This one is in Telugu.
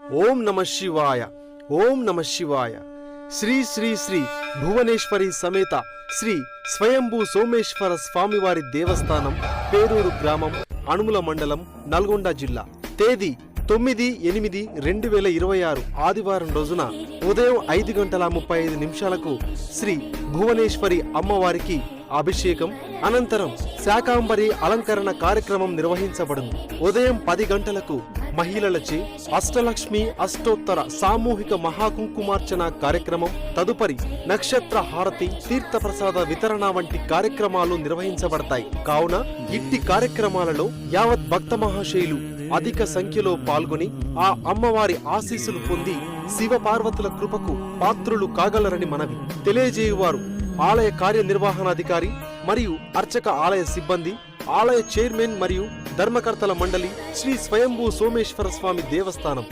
ఓం నమ శివాయ. ఓం నమ శివాయ. శ్రీ శ్రీ శ్రీ భువనేశ్వరి సమేత శ్రీ స్వయంభూ సోమేశ్వర స్వామివారి దేవస్థానం, పేరూరు గ్రామం, అనుముల మండలం, నల్గొండ జిల్లా. తేదీ 9/8/2026 ఆదివారం రోజున ఉదయం 5:35 శ్రీ భువనేశ్వరి అమ్మవారికి అభిషేకం అనంతరం శాకాంబరి అలంకరణ కార్యక్రమం నిర్వహించబడును. ఉదయం 10 గంటలకు మహిళలచే అష్టలక్ష్మి అష్టోత్తర సామూహిక మహాకుంకుమార్చన కార్యక్రమం, తదుపరి నక్షత్ర హారతి, తీర్థప్రసాద వితరణ వంటి కార్యక్రమాలు నిర్వహించబడతాయి. కావున ఇట్టి కార్యక్రమాలలో యావత్ భక్త మహాశయులు అధిక సంఖ్యలో పాల్గొని ఆ అమ్మవారి ఆశీస్సులు పొంది శివ పార్వతుల కృపకు పాత్రులు కాగలరని మనవి. తెలియజేయువారు ఆలయ కార్యనిర్వహణాధికారి మరియు అర్చక ఆలయ సిబ్బంది, ఆలయ చైర్మన్ మరియు ధర్మకర్తల మండలి, శ్రీ స్వయంభూ సోమేశ్వర స్వామి దేవస్థానం.